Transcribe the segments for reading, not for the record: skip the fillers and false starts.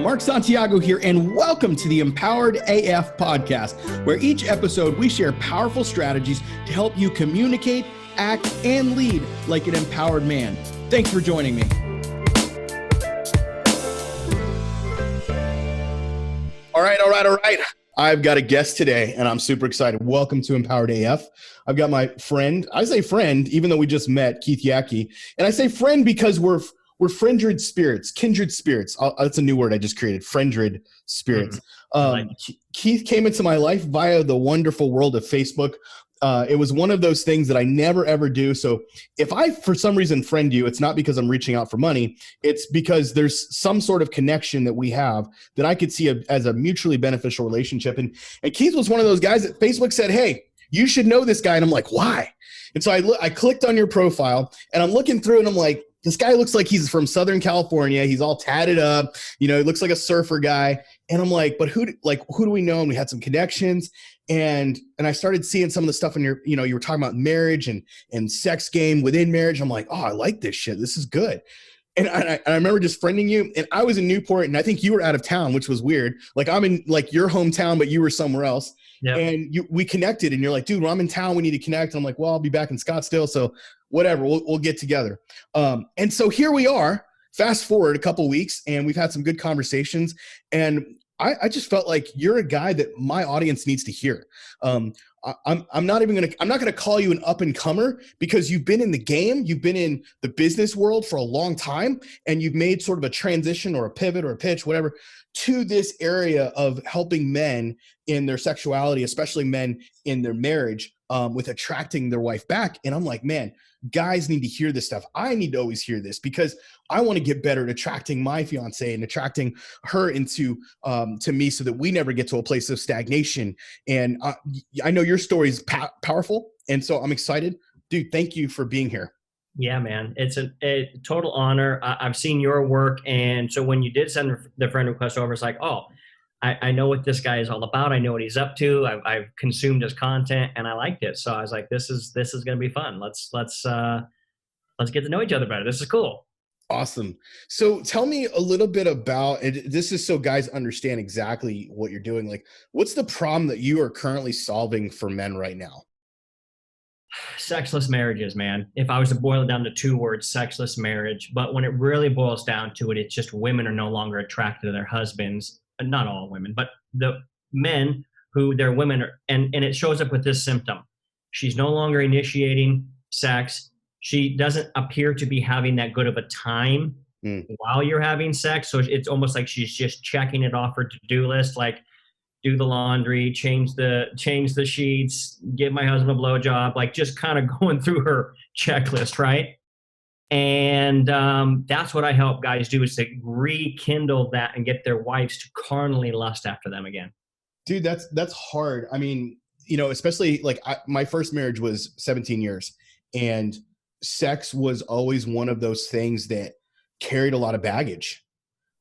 Mark Santiago here, and welcome to the Empowered AF podcast, where each episode we share powerful strategies to help you communicate, act, and lead like an empowered man. Thanks for joining me. All right. I've got a guest today, and I'm super excited. Welcome to Empowered AF. I've got my friend. I say friend, even though we just met, Keith Yackey. And I say friend because we're kindred spirits. That's a new word I just created, friendred spirits. Keith came into my life via the wonderful world of Facebook. It was one of those things that I never, ever do. So if I, for some reason, friend you, it's not because I'm reaching out for money. It's because there's some sort of connection that we have that I could see as a mutually beneficial relationship. And Keith was one of those guys that Facebook said, hey, you should know this guy. And I'm like, why? And so I clicked on your profile and I'm looking through and I'm like, this guy looks like he's from Southern California. He's all tatted up. He looks like a surfer guy. And I'm like, but who do we know? And we had some connections. And I started seeing some of the stuff in your, you were talking about marriage and sex game within marriage. I'm like, oh, I like this shit. This is good. And I remember just friending you, and I was in Newport, and I think you were out of town, which was weird. Like I'm in like your hometown, but you were somewhere else. Yep. And we connected, and you're like, dude, when I'm in town, we need to connect. And I'm like, well, I'll be back in Scottsdale, so whatever, we'll get together. And so here we are. Fast forward a couple of weeks, and we've had some good conversations. And I just felt like you're a guy that my audience needs to hear. I'm not gonna call you an up and comer because you've been in the game, you've been in the business world for a long time, and you've made sort of a transition or a pivot or a pitch, whatever, to this area of helping men in their sexuality, especially men in their marriage, with attracting their wife back. And I'm like, man, guys need to hear this stuff. I need to always hear this because I want to get better at attracting my fiance and attracting her into to me so that we never get to a place of stagnation. And I know your story is powerful. And so I'm excited. Dude, thank you for being here. Yeah, man. It's a total honor. I've seen your work. And so when you did send the friend request over, it's like, oh, I know what this guy is all about. I know what he's up to. I've consumed his content and I liked it. So I was like, this is going to be fun. Let's get to know each other better. This is cool. Awesome. So tell me a little bit about it. This is so guys understand exactly what you're doing. Like, what's the problem that you are currently solving for men right now? Sexless marriages, man. If I was to boil it down to two words, sexless marriage. But when it really boils down to it, it's just women are no longer attracted to their husbands. Not all women, but the men who their women are, and it shows up with this symptom. She's no longer initiating sex. She doesn't appear to be having that good of a time while you're having sex. So it's almost like she's just checking it off her to-do list, like do the laundry, change the sheets, give my husband a blowjob, like just kind of going through her checklist, right? And that's what I help guys do, is to rekindle that and get their wives to carnally lust after them again. Dude, that's hard. I mean, especially like my first marriage was 17 years, and sex was always one of those things that carried a lot of baggage.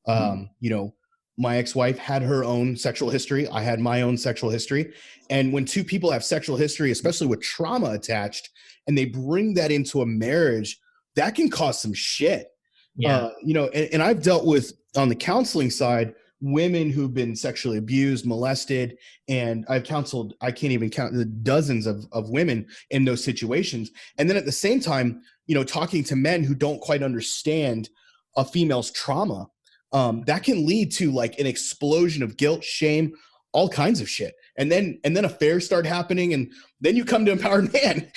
My ex-wife had her own sexual history. I had my own sexual history. And when two people have sexual history, especially with trauma attached, and they bring that into a marriage, that can cause some shit. Yeah. And I've dealt with, on the counseling side, women who've been sexually abused, molested, and I've counseled, I can't even count the dozens of women in those situations. And then at the same time, talking to men who don't quite understand a female's trauma, that can lead to like an explosion of guilt, shame, all kinds of shit. And then affairs start happening, and then you come to Empowered Man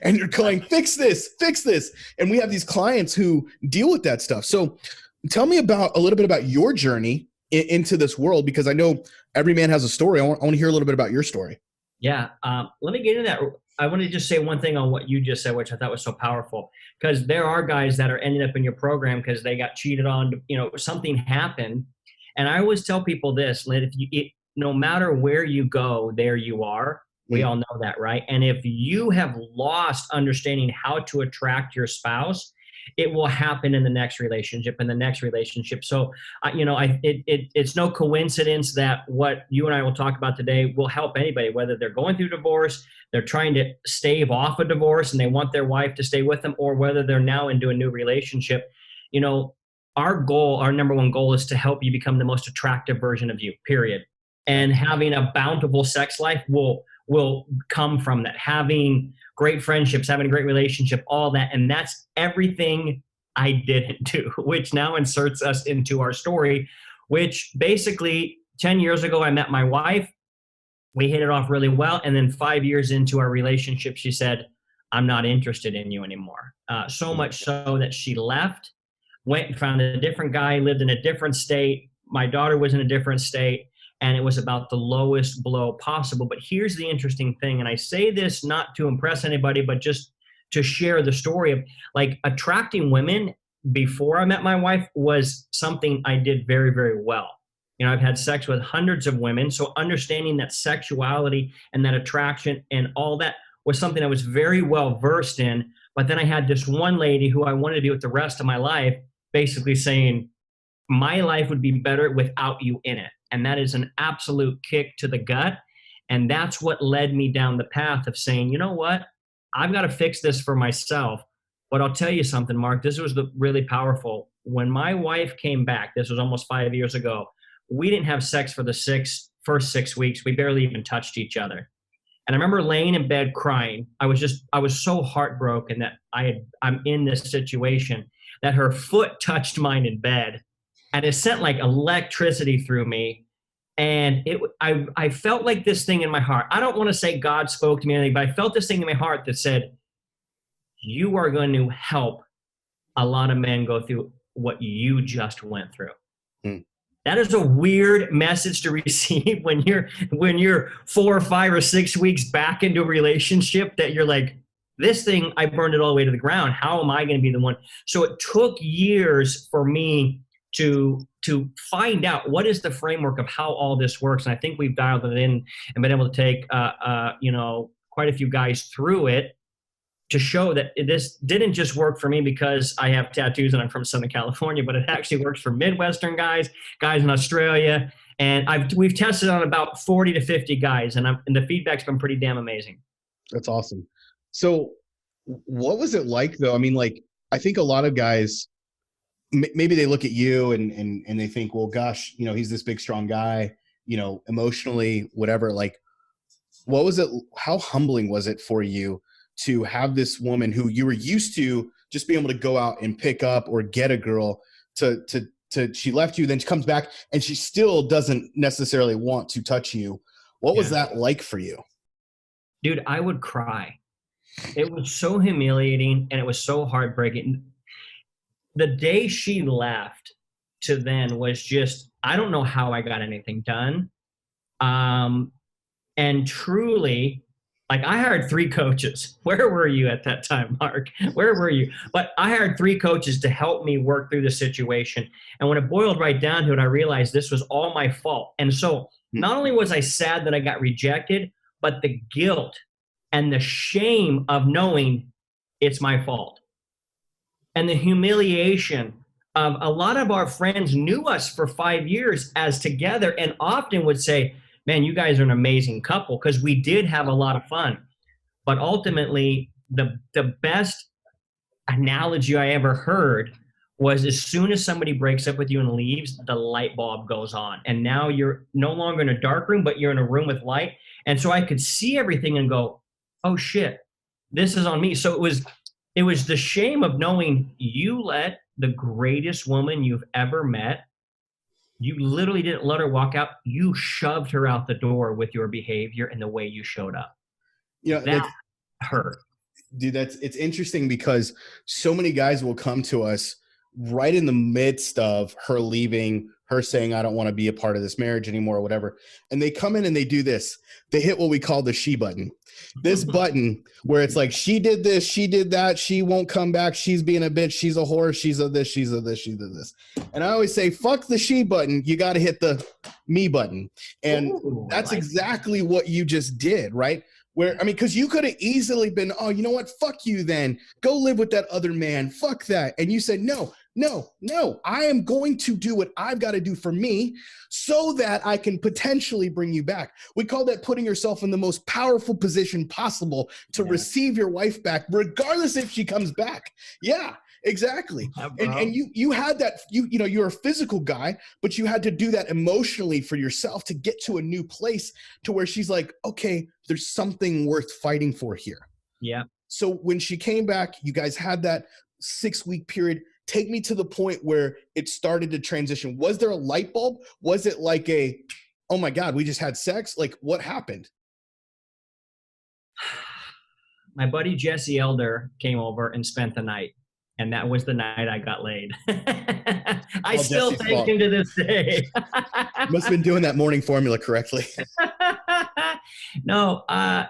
and you're going, fix this. And we have these clients who deal with that stuff. So tell me a little bit about your journey into this world, because I know every man has a story. I want to hear a little bit about your story. Yeah. Let me get into that. I want to just say one thing on what you just said, which I thought was so powerful, because there are guys that are ending up in your program because they got cheated on, something happened. And I always tell people this, no matter where you go, there you are. We all know that, right? And if you have lost understanding how to attract your spouse, it will happen in the next relationship and the next relationship. So, it's no coincidence that what you and I will talk about today will help anybody, whether they're going through divorce, they're trying to stave off a divorce and they want their wife to stay with them, or whether they're now into a new relationship. our number one goal is to help you become the most attractive version of you, period. And having a bountiful sex life will come from that. Having great friendships, having a great relationship, all that. And that's everything I didn't do, which now inserts us into our story, which basically 10 years ago, I met my wife. We hit it off really well. And then 5 years into our relationship, she said, I'm not interested in you anymore. So much so that she left, went and found a different guy, lived in a different state. My daughter was in a different state, and it was about the lowest blow possible. But here's the interesting thing, and I say this not to impress anybody, but just to share the story of like attracting women before I met my wife was something I did very, very well. You know, I've had sex with hundreds of women, so understanding that sexuality and that attraction and all that was something I was very well versed in. But then I had this one lady who I wanted to be with the rest of my life, basically saying, my life would be better without you in it. And that is an absolute kick to the gut. And that's what led me down the path of saying, you know what? I've got to fix this for myself. But I'll tell you something, Mark, this was really powerful. When my wife came back, this was almost 5 years ago, we didn't have sex for the first 6 weeks. We barely even touched each other. And I remember laying in bed crying. I was so heartbroken that I'm in this situation, that her foot touched mine in bed, and it sent like electricity through me. And I felt like this thing in my heart. I don't want to say God spoke to me or anything, but I felt this thing in my heart that said, you are going to help a lot of men go through what you just went through. Hmm. That is a weird message to receive when you're 4 or 5 or 6 weeks back into a relationship, that you're like, this thing, I burned it all the way to the ground. How am I going to be the one? So it took years for me to find out what is the framework of how all this works. And I think we've dialed it in and been able to take, quite a few guys through it to show that this didn't just work for me because I have tattoos and I'm from Southern California, but it actually works for Midwestern guys in Australia. And we've tested on about 40 to 50 guys, and the feedback's been pretty damn amazing. That's awesome. So what was it like though? I mean, like, I think a lot of guys, maybe they look at you and they think, well, gosh, you know, he's this big, strong guy, you know, emotionally, whatever. Like, what was it? How humbling was it for you to have this woman who you were used to just being able to go out and pick up or get a girl to she left you, then she comes back and she still doesn't necessarily want to touch you. What was that like for you? Dude, I would cry. It was so humiliating and it was so heartbreaking. The day she left to then was just, I don't know how I got anything done. And truly, like, I hired 3 coaches. Where were you at that time, Mark? Where were you? But I hired 3 coaches to help me work through the situation. And when it boiled right down to it, I realized this was all my fault. And so not only was I sad that I got rejected, but the guilt and the shame of knowing it's my fault. And the humiliation of a lot of our friends knew us for 5 years as together and often would say, man, you guys are an amazing couple, because we did have a lot of fun. But ultimately, the best analogy I ever heard was, as soon as somebody breaks up with you and leaves, the light bulb goes on. And now you're no longer in a dark room, but you're in a room with light. And so I could see everything and go, oh shit, this is on me. So it was the shame of knowing you let the greatest woman you've ever met, you literally didn't let her walk out. You shoved her out the door with your behavior and the way you showed up. You know, that hurt. Dude, it's interesting because so many guys will come to us right in the midst of her leaving, her saying, I don't want to be a part of this marriage anymore or whatever. And they come in and they do this. They hit what we call the she button. This button where it's like, she did this, she did that, she won't come back, she's being a bitch, she's a whore, she's a this, she's a this, she's a this. And I always say, fuck the she button, you got to hit the me button. And that's exactly what you just did, right? Where, I mean, because you could have easily been, oh, you know what? Fuck you then. Go live with that other man. Fuck that. And you said, no, I am going to do what I've got to do for me so that I can potentially bring you back. We call that putting yourself in the most powerful position possible to receive your wife back, regardless if she comes back. Yeah. Exactly. Yeah, And bro. you had that, you know, you're a physical guy, but you had to do that emotionally for yourself to get to a new place to where she's like, okay, there's something worth fighting for here. Yeah. So when she came back, you guys had that 6-week period. Take me to the point where it started to transition. Was there a light bulb? Was it like a, oh my God, we just had sex? Like, what happened? My buddy Jesse Elder came over and spent the night. And that was the night I got laid. I All still Jesse's thank fault. him to this day. Must have been doing that morning formula correctly. No,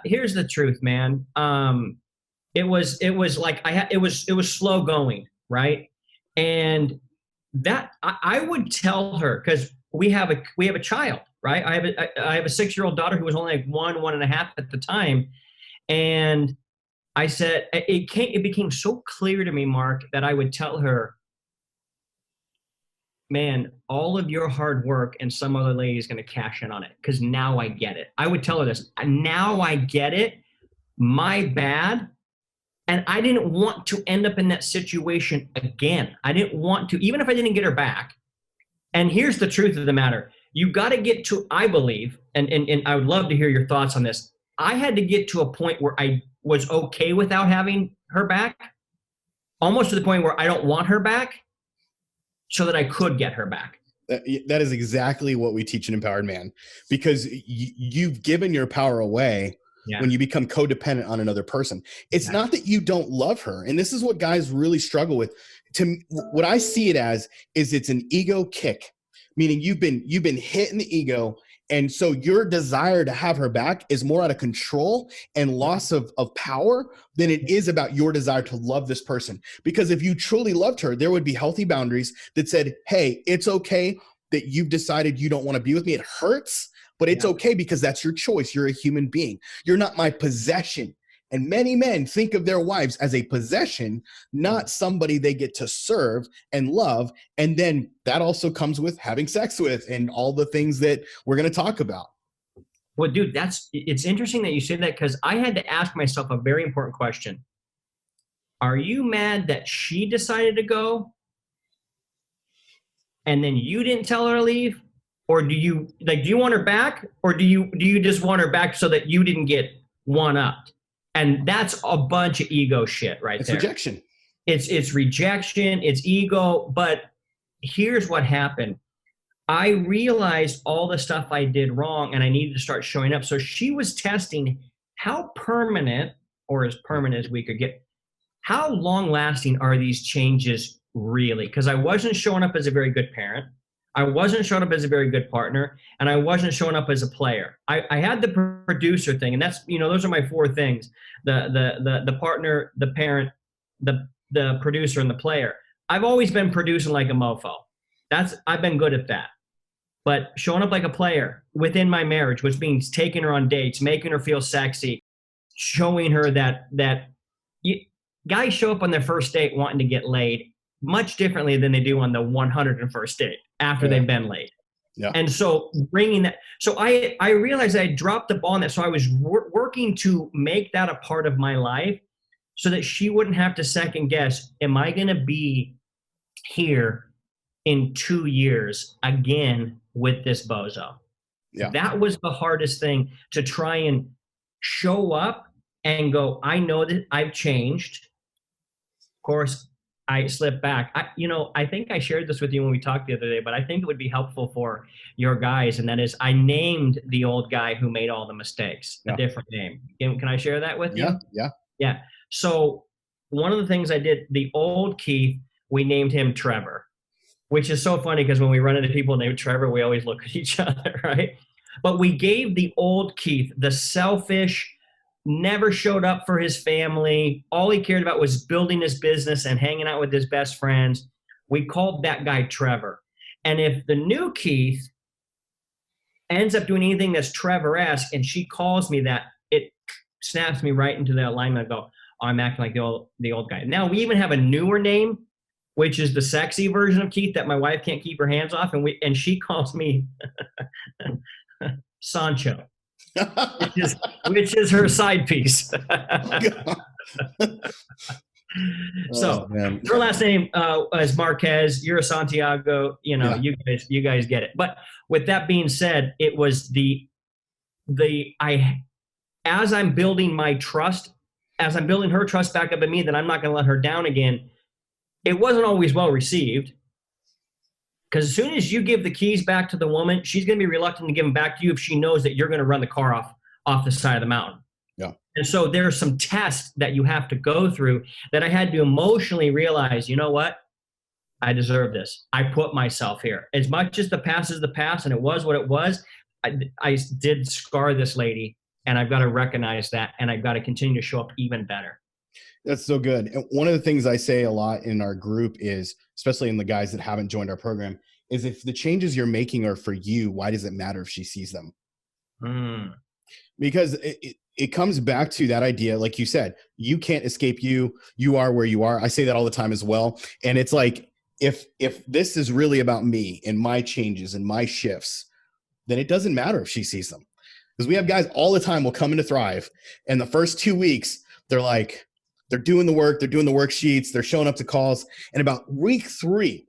here's the truth, man. It was like it was slow going, right? And that I would tell her, because we have a child, right? I have a 6-year-old daughter who was only like 1.5 at the time, and I said it became so clear to me, Mark, that I would tell her, man, all of your hard work and some other lady is going to cash in on it, because now I get it. I would tell her this. Now I get it. My bad. And I didn't want to end up in that situation again. I didn't want to, even if I didn't get her back. And here's the truth of the matter. You got to get to, I believe, and I would love to hear your thoughts on this. I had to get to a point where I was okay without having her back, almost to the point where I don't want her back, so that I could get her back. That is exactly what we teach in Empowered Man, because you've given your power away. Yeah. When you become codependent on another person. It's not that you don't love her. And this is what guys really struggle with. What I see it as is it's an ego kick, meaning you've been hit in the ego. And so your desire to have her back is more out of control and loss of power than it is about your desire to love this person. Because if you truly loved her, there would be healthy boundaries that said, hey, it's okay that you've decided you don't want to be with me. It hurts, but it's okay because that's your choice. You're a human being. You're not my possession. And many men think of their wives as a possession, not somebody they get to serve and love. And then that also comes with having sex with and all the things that we're going to talk about. Well, dude, it's interesting that you say that, because I had to ask myself a very important question. Are you mad that she decided to go and then you didn't tell her to leave? Or do you want her back, or do you just want her back so that you didn't get one-upped? And that's a bunch of ego shit right there. It's rejection. It's rejection, it's ego. But here's what happened. I realized all the stuff I did wrong, and I needed to start showing up. So she was testing how permanent, or as permanent as we could get, how long-lasting are these changes really? Because I wasn't showing up as a very good parent. I wasn't showing up as a very good partner, and I wasn't showing up as a player. I had the producer thing, and that's, those are my 4 things: the partner, the parent, the producer, and the player. I've always been producing like a mofo. I've been good at that. But showing up like a player within my marriage, which means taking her on dates, making her feel sexy, showing her that guys show up on their first date wanting to get laid much differently than they do on the 101st date after they've been laid. Yeah. And so bringing that, so I realized I dropped the ball on that. So I was working to make that a part of my life so that she wouldn't have to second guess, am I going to be here in 2 years again with this bozo? Yeah. That was the hardest thing, to try and show up and go, I know that I've changed. Of course, I slipped back. I think I shared this with you when we talked the other day, but I think it would be helpful for your guys. And that is, I named the old guy who made all the mistakes a different name. Can I share that with you? Yeah. So one of the things I did, the old Keith, we named him Trevor, which is so funny because when we run into people named Trevor, we always look at each other, right? But we gave the old Keith, the selfish, never showed up for his family, all he cared about was building his business and hanging out with his best friends, we called that guy Trevor. And if the new Keith ends up doing anything that's Trevor-esque and she calls me that, it snaps me right into the alignment. I go, oh, I'm acting like the old guy. Now we even have a newer name, which is the sexy version of Keith that my wife can't keep her hands off, and she calls me Sancho. which is her side piece. Oh, So man. her last name is Marquez. You're a Santiago. Yeah. You guys get it. But with that being said, it was I as I'm building my trust, as I'm building her trust back up in me, that I'm not going to let her down again. It wasn't always well received, because as soon as you give the keys back to the woman, she's going to be reluctant to give them back to you if she knows that you're going to run the car off the side of the mountain. Yeah. And so there are some tests that you have to go through that I had to emotionally realize, you know what? I deserve this. I put myself here. As much as the past is the past and it was what it was, I did scar this lady, and I've got to recognize that, and I've got to continue to show up even better. That's so good. And one of the things I say a lot in our group is, especially in the guys that haven't joined our program, is if the changes you're making are for you, why does it matter if she sees them? Because it comes back to that idea, like you said, you can't escape you. You are where you are. I say that all the time as well. And it's like, if this is really about me and my changes and my shifts, then it doesn't matter if she sees them. Because we have guys all the time will come into Thrive, and the first 2 weeks, they're doing the work, they're doing the worksheets, they're showing up to calls. And about week three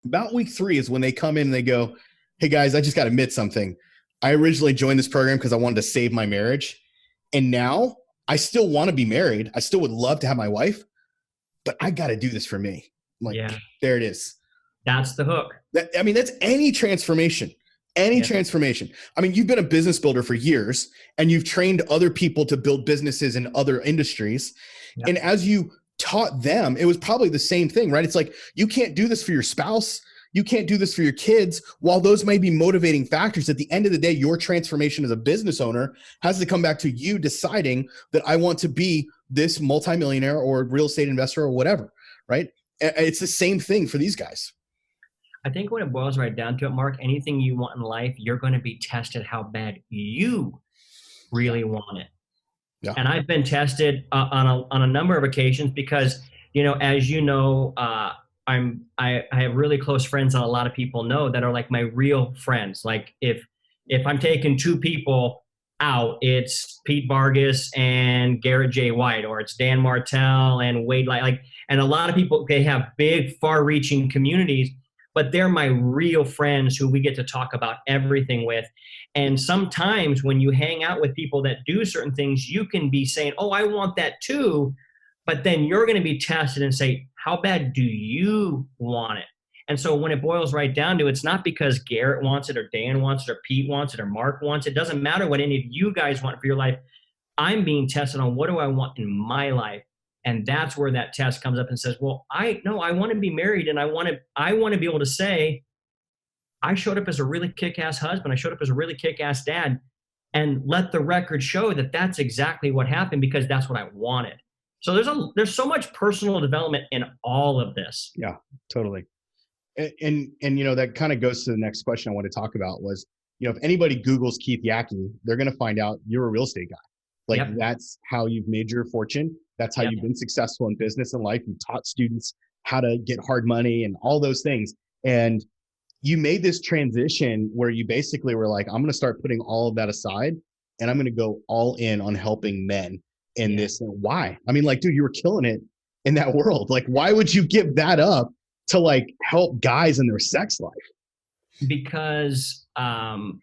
is when they come in and they go, hey guys, I just got to admit something. I originally joined this program because I wanted to save my marriage. And now I still want to be married. I still would love to have my wife, but I got to do this for me. I'm like, yeah. There it is. That's the hook. That's any transformation. Transformation. I mean, you've been a business builder for years, and you've trained other people to build businesses in other industries. Yep. And as you taught them, it was probably the same thing, right? It's like, you can't do this for your spouse. You can't do this for your kids. While those may be motivating factors, at the end of the day, your transformation as a business owner has to come back to you deciding that I want to be this multimillionaire or real estate investor or whatever, right? It's the same thing for these guys. I think when it boils right down to it, Mark, anything you want in life, you're going to be tested how bad you really want it. Yeah. And I've been tested on a number of occasions because, as you know, I have really close friends that a lot of people know that are like my real friends. Like if I'm taking two people out, it's Pete Vargas and Garrett J. White, or it's Dan Martell and Wade Light. And a lot of people, they have big, far-reaching communities, but they're my real friends who we get to talk about everything with. And sometimes when you hang out with people that do certain things, you can be saying, oh, I want that too. But then you're going to be tested and say, how bad do you want it? And so when it boils right down to it, it's not because Garrett wants it or Dan wants it or Pete wants it or Mark wants it. It doesn't matter what any of you guys want for your life. I'm being tested on what do I want in my life. And that's where that test comes up and says, well, I want to be married, and I want to be able to say, I showed up as a really kick-ass husband. I showed up as a really kick-ass dad, and let the record show that that's exactly what happened because that's what I wanted. So there's so much personal development in all of this. Yeah, totally. And that kind of goes to the next question I want to talk about was, if anybody Googles Keith Yackey, they're going to find out you're a real estate guy. Like That's how you've made your fortune. That's how you've been successful in business and life. You taught students how to get hard money and all those things. And you made this transition where you basically were like, I'm going to start putting all of that aside, and I'm going to go all in on helping men in this. And why? I mean, dude, you were killing it in that world. Why would you give that up to help guys in their sex life? Because of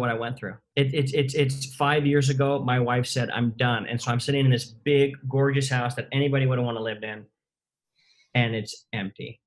what I went through. It's 5 years ago. My wife said, I'm done. And so I'm sitting in this big, gorgeous house that anybody would want to live in, and it's empty.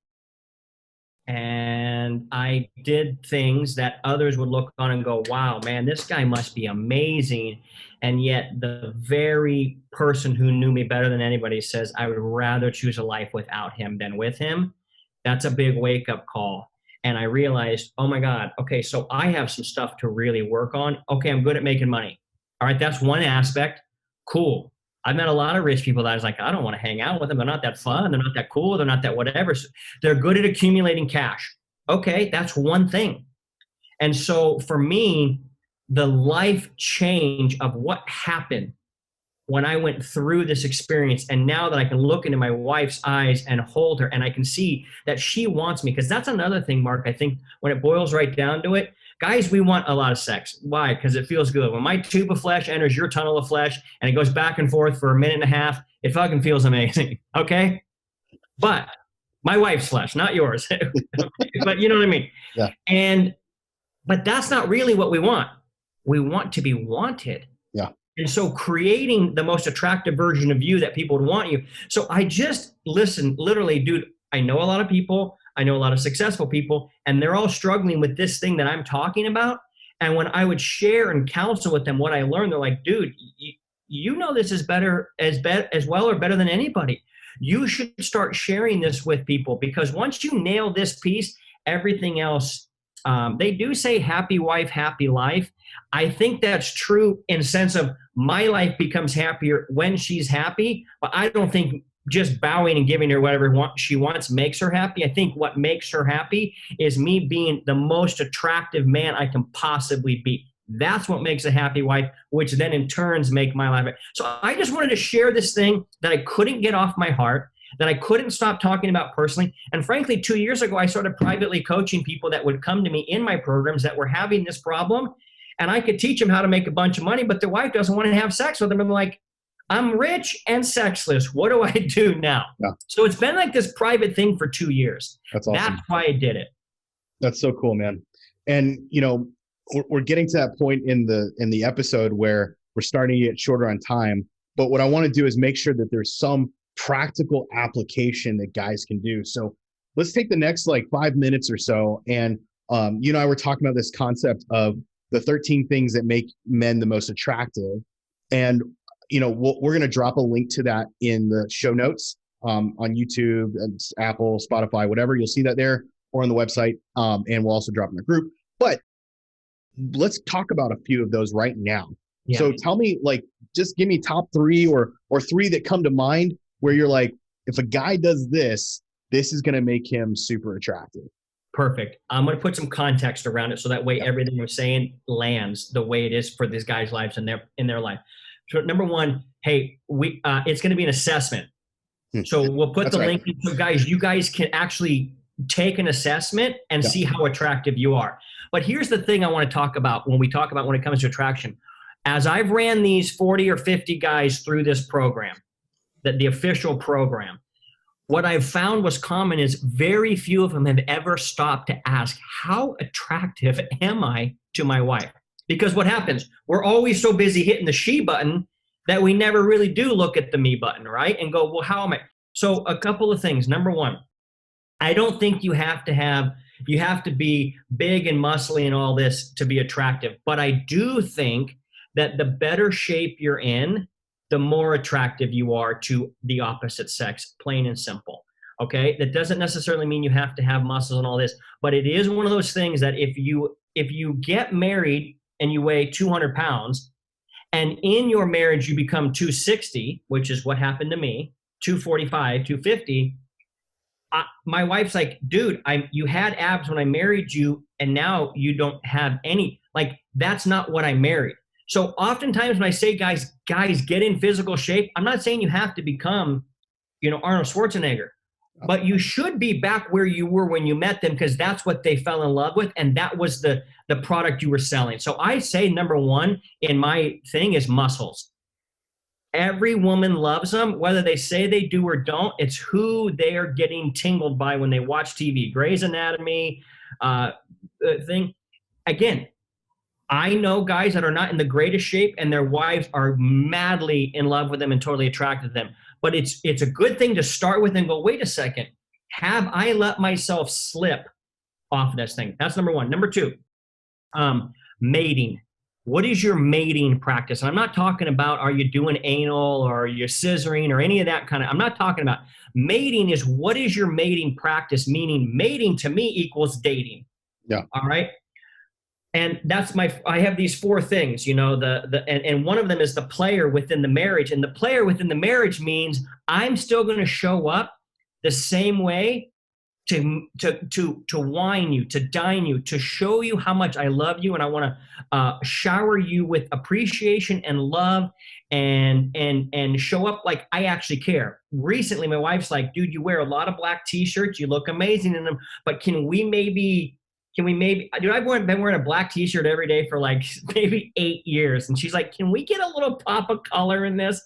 And I did things that others would look on and go, wow, man, this guy must be amazing. And yet the very person who knew me better than anybody says, I would rather choose a life without him than with him. That's a big wake-up call. And I realized, oh my God, okay, so I have some stuff to really work on. Okay, I'm good at making money. All right, that's one aspect. Cool. I've met a lot of rich people that I was like, I don't want to hang out with them. They're not that fun. They're not that cool. They're not that whatever. So they're good at accumulating cash. Okay, that's one thing. And so for me, the life change of what happened when I went through this experience. And now that I can look into my wife's eyes and hold her, and I can see that she wants me, because that's another thing, Mark, I think when it boils right down to it, guys, we want a lot of sex. Why? Because it feels good. When my tube of flesh enters your tunnel of flesh and it goes back and forth for a minute and a half, it fucking feels amazing. Okay? But my wife's flesh, not yours. But you know what I mean? Yeah. But that's not really what we want. We want to be wanted. Yeah. And so creating the most attractive version of you that people would want you. So I just listen, literally, dude, I know a lot of people. I know a lot of successful people, and they're all struggling with this thing that I'm talking about. And when I would share and counsel with them what I learned, they're like, dude, you know this is better as well or better than anybody. You should start sharing this with people, because once you nail this piece, everything else, they do say happy wife, happy life. I think that's true in the sense of my life becomes happier when she's happy, but I don't think just bowing and giving her whatever she wants makes her happy. I think what makes her happy is me being the most attractive man I can possibly be. That's what makes a happy wife, which then in turns make my life. So I just wanted to share this thing that I couldn't get off my heart, that I couldn't stop talking about personally. And frankly, 2 years ago, I started privately coaching people that would come to me in my programs that were having this problem. And I could teach them how to make a bunch of money, but their wife doesn't want to have sex with them. I'm like, I'm rich and sexless. What do I do now? Yeah. So it's been like this private thing for 2 years. That's awesome. That's why I did it. That's so cool, man. And, you know, we're getting to that point in the episode where we're starting to get shorter on time. But what I want to do is make sure that there's some practical application that guys can do. So let's take the next like 5 minutes or so. And you and I were talking about this concept of the 13 things that make men the most attractive. And, you know, we're going to drop a link to that in the show notes on YouTube and Apple, Spotify, whatever. You'll see that there, or on the website. And we'll also drop in the group. But let's talk about a few of those right now. Yeah. So tell me, like, just give me top 3 or 3 that come to mind where you're like, if a guy does this, this is going to make him super attractive. Perfect. I'm going to put some context around it so that way everything we're saying lands the way it is for these guys' lives and in their life. So number 1, hey, it's going to be an assessment. So we'll put the link. So guys, you guys can actually take an assessment and see how attractive you are. But here's the thing I want to talk about when it comes to attraction. As I've ran these 40 or 50 guys through this program, the official program, what I've found was common is very few of them have ever stopped to ask, how attractive am I to my wife? Because what happens? We're always so busy hitting the she button that we never really do look at the me button, right? And go, well, how am I? So a couple of things. Number 1, I don't think you have to be big and muscly and all this to be attractive. But I do think that the better shape you're in, the more attractive you are to the opposite sex, plain and simple. Okay? That doesn't necessarily mean you have to have muscles and all this, but it is one of those things that if you get married and you weigh 200 pounds, and in your marriage you become 260, which is what happened to me, 245, 250, my wife's like, dude, you had abs when I married you, and now you don't have any. Like, that's not what I married. So oftentimes when I say guys get in physical shape, I'm not saying you have to become, Arnold Schwarzenegger, but you should be back where you were when you met them, because that's what they fell in love with, and that was the product you were selling. So I say number 1 in my thing is muscles. Every woman loves them, whether they say they do or don't. It's who they are getting tingled by when they watch TV. Grey's Anatomy thing. Again, I know guys that are not in the greatest shape and their wives are madly in love with them and totally attracted to them. But it's a good thing to start with and go, wait a second, have I let myself slip off of this thing? That's number 1. Number 2, mating. What is your mating practice? And I'm not talking about are you doing anal or are you scissoring or any of that kind of, I'm not talking about. Mating is, what is your mating practice? Meaning mating to me equals dating. Yeah. All right. And that's I have these 4 things, and one of them is the player within the marriage. And the player within the marriage means I'm still going to show up the same way to wine you, to dine you, to show you how much I love you, and I want to shower you with appreciation and love, and show up like I actually care. Recently, my wife's like, dude, you wear a lot of black t-shirts, you look amazing in them, but can we maybe, dude, I've been wearing a black t-shirt every day for like maybe 8 years. And she's like, can we get a little pop of color in this?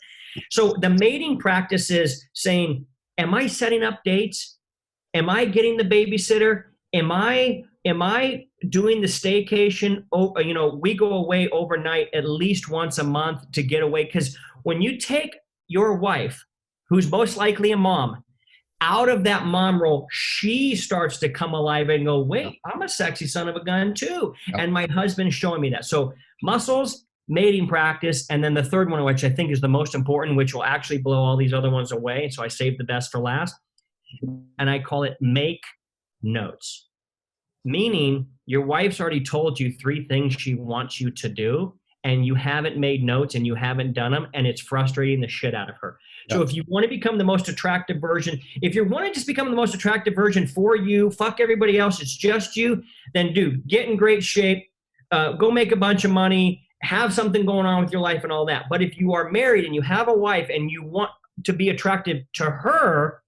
So the mating practice is saying, am I setting up dates? Am I getting the babysitter? Am I doing the staycation? Oh, we go away overnight at least once a month to get away. Because when you take your wife, who's most likely a mom, out of that mom role, she starts to come alive and go, wait, I'm a sexy son of a gun too. And my husband's showing me that. So muscles, mating practice, and then the third one, which I think is the most important, which will actually blow all these other ones away. So I saved the best for last. And I call it make notes. Meaning your wife's already told you 3 things she wants you to do, and you haven't made notes and you haven't done them, and it's frustrating the shit out of her. So if you want to become the most attractive version, if you want to just become the most attractive version for you, fuck everybody else, it's just you, then dude, get in great shape, go make a bunch of money, have something going on with your life and all that. But if you are married and you have a wife and you want to be attractive to her,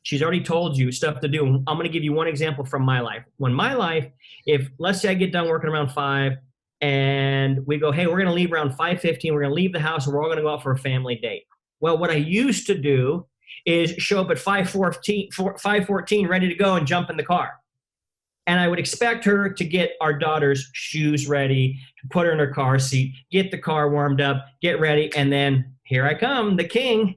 she's already told you stuff to do. I'm going to give you one example from my life. When my life, if let's say I get done working around 5 and we go, hey, we're going to leave around 5:15. We're going to leave the house and we're all going to go out for a family date. Well, what I used to do is show up at 5:14, ready to go and jump in the car. And I would expect her to get our daughter's shoes ready, to put her in her car seat, get the car warmed up, get ready. And then here I come, the king.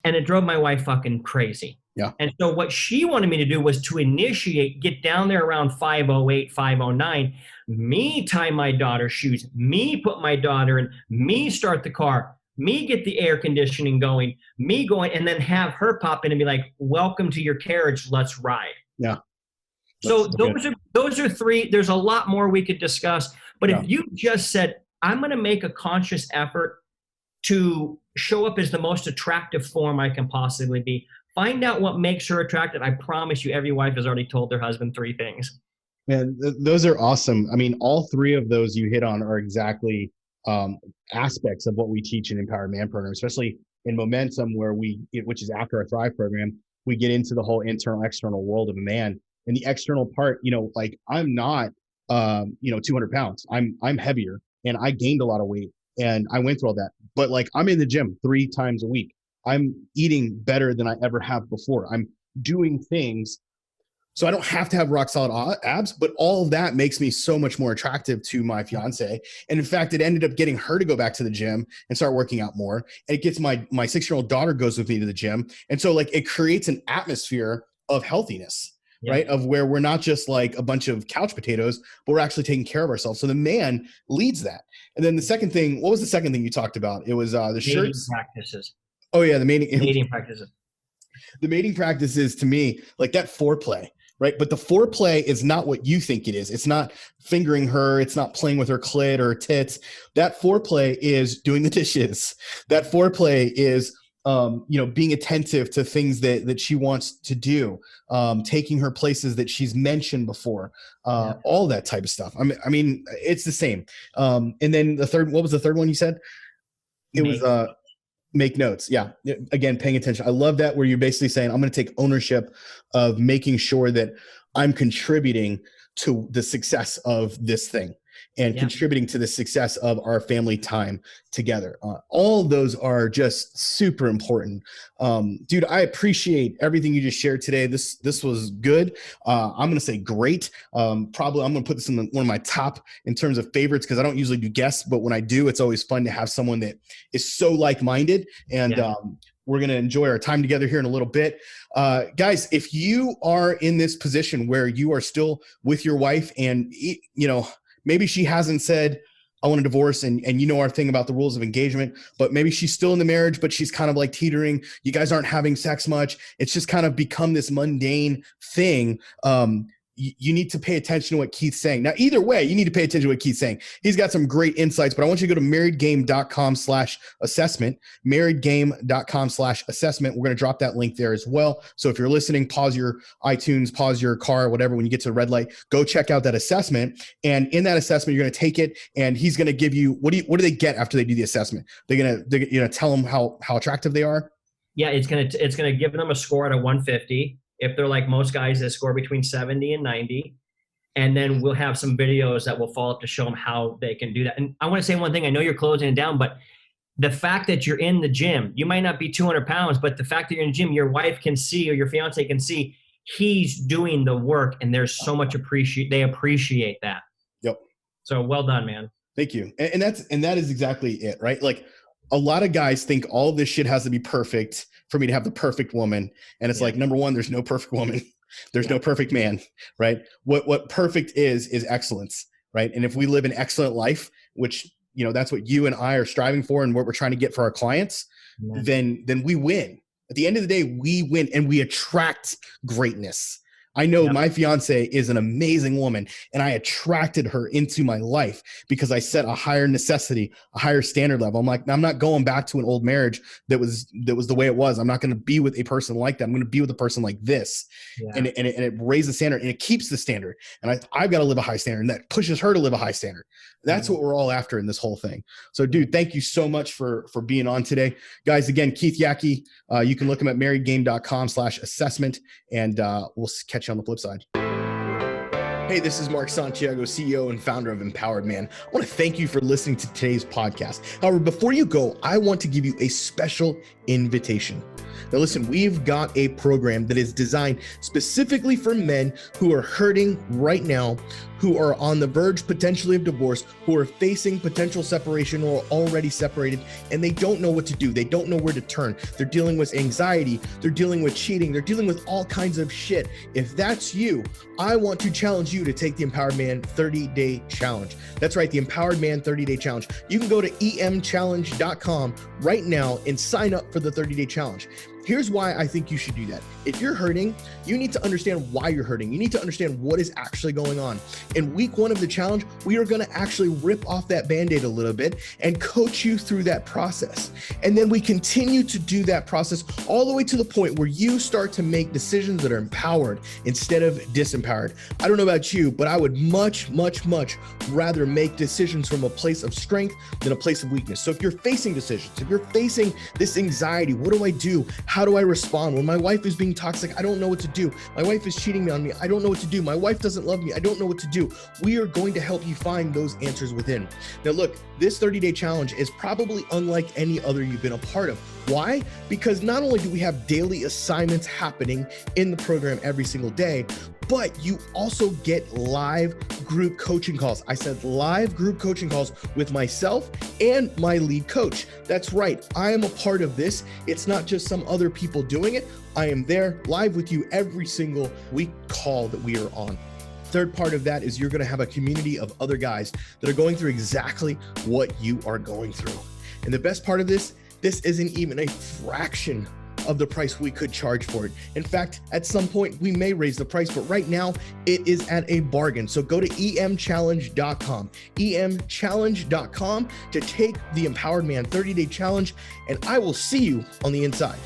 And it drove my wife fucking crazy. Yeah. And so what she wanted me to do was to initiate, get down there around 5:08, 5:09, me tie my daughter's shoes, me put my daughter in, me start the car, me get the air conditioning going, me going, and then have her pop in and be like, welcome to your carriage, let's ride. Yeah. So those are 3. There's a lot more we could discuss. But if you just said, I'm going to make a conscious effort to show up as the most attractive form I can possibly be, find out what makes her attractive. I promise you, every wife has already told their husband 3 things. Man, those are awesome. I mean, all 3 of those you hit on are exactly aspects of what we teach in Empowered Man program, especially in Momentum, which is after our Thrive program, we get into the whole internal, external world of a man. And the external part, like I'm not, 200 pounds. I'm heavier and I gained a lot of weight and I went through all that. But like I'm in the gym 3 times a week. I'm eating better than I ever have before. I'm doing things. So I don't have to have rock solid abs, but all of that makes me so much more attractive to my fiance. And in fact, it ended up getting her to go back to the gym and start working out more. And it gets my 6-year-old daughter goes with me to the gym. And so like it creates an atmosphere of healthiness. Yeah. Right? Of where we're not just like a bunch of couch potatoes, but we're actually taking care of ourselves. So the man leads that. And then the second thing, what was the second thing you talked about? It was the shirts. Practices. Oh yeah. The mating practices. The mating practices to me, like that foreplay, right? But the foreplay is not what you think it is. It's not fingering her. It's not playing with her clit or her tits. That foreplay is doing the dishes. That foreplay is being attentive to things that she wants to do, taking her places that she's mentioned before, all that type of stuff. I mean, it's the same. And then what was the third one you said? It was make notes. Yeah. Again, paying attention. I love that where you're basically saying, I'm going to take ownership of making sure that I'm contributing to the success of this thing. And contributing to the success of our family time together. All of those are just super important. Dude, I appreciate everything you just shared today. This was good. I'm going to say great. Probably I'm going to put this in one of my top in terms of favorites because I don't usually do guests, but when I do, it's always fun to have someone that is so like-minded. And we're going to enjoy our time together here in a little bit. Guys, if you are in this position where you are still with your wife and, maybe she hasn't said, I want a divorce, and our thing about the rules of engagement, but maybe she's still in the marriage, but she's kind of like teetering. You guys aren't having sex much. It's just kind of become this mundane thing. you need to pay attention to what Keith's saying. Now, either way, you need to pay attention to what Keith's saying. He's got some great insights, but I want you to go to marriedgame.com/assessment, marriedgame.com/assessment. We're going to drop that link there as well. So if you're listening, pause your iTunes, pause your car, whatever. When you get to the red light, go check out that assessment. And in that assessment, you're going to take it, and he's going to give you, what do they get after they do the assessment? They're going to tell them how attractive they are. Yeah, it's gonna give them a score out of 150. If they're like most guys, they score between 70 and 90. And then we'll have some videos that will follow up to show them how they can do that. And I want to say one thing. I know you're closing it down, but the fact that you're in the gym, you might not be 200 pounds, but the fact that you're in the gym, your wife can see, or your fiance can see, he's doing the work, and there's so much they appreciate that. Yep. So well done, man. Thank you. And that is exactly it, right? Like, a lot of guys think all this shit has to be perfect for me to have the perfect woman. And it's like, number one, there's no perfect woman. There's no perfect man, right? What perfect is excellence, right? And if we live an excellent life, which, that's what you and I are striving for and what we're trying to get for our clients, then we win. At the end of the day, we win, and we attract greatness. I know my fiance is an amazing woman, and I attracted her into my life because I set a higher necessity, a higher standard level. I'm like, I'm not going back to an old marriage that was the way it was. I'm not going to be with a person like that. I'm going to be with a person like this. And it raises the standard, and it keeps the standard. And I've got to live a high standard, and that pushes her to live a high standard. That's what we're all after in this whole thing. So, dude, thank you so much for being on today. Guys, again, Keith Yackey, you can look him at marriedgame.com/assessment, and we'll catch you on the flip side. Hey, this is Mark Santiago, CEO and founder of Empowered Man. I want to thank you for listening to today's podcast. However, before you go, I want to give you a special invitation. Now listen, we've got a program that is designed specifically for men who are hurting right now, who are on the verge potentially of divorce, who are facing potential separation or already separated, and they don't know what to do. They don't know where to turn. They're dealing with anxiety. They're dealing with cheating. They're dealing with all kinds of shit. If that's you, I want to challenge you to take the Empowered Man 30-Day Challenge. That's right, the Empowered Man 30-Day Challenge. You can go to emchallenge.com right now and sign up for the 30-Day Challenge. Here's why I think you should do that. If you're hurting, you need to understand why you're hurting. You need to understand what is actually going on. In week 1 of the challenge, we are going to actually rip off that Band-Aid a little bit and coach you through that process. And then we continue to do that process all the way to the point where you start to make decisions that are empowered instead of disempowered. I don't know about you, but I would much, much, much rather make decisions from a place of strength than a place of weakness. So if you're facing decisions, if you're facing this anxiety, what do I do? How do I respond? When my wife is being toxic, I don't know what to do. My wife is cheating on me. I don't know what to do. My wife doesn't love me. I don't know what to do. We are going to help you find those answers within. Now, look, this 30-day challenge is probably unlike any other you've been a part of. Why? Because not only do we have daily assignments happening in the program every single day, but you also get live group coaching calls. I said live group coaching calls with myself and my lead coach. That's right. I am a part of this. It's not just some other people doing it. I am there live with you every single week call that we are on. Third part of that is you're going to have a community of other guys that are going through exactly what you are going through. And the best part of this isn't even a fraction of the price we could charge for it. In fact, at some point we may raise the price, but right now it is at a bargain. So go to emchallenge.com, emchallenge.com to take the Empowered Man 30-Day Challenge, and I will see you on the inside.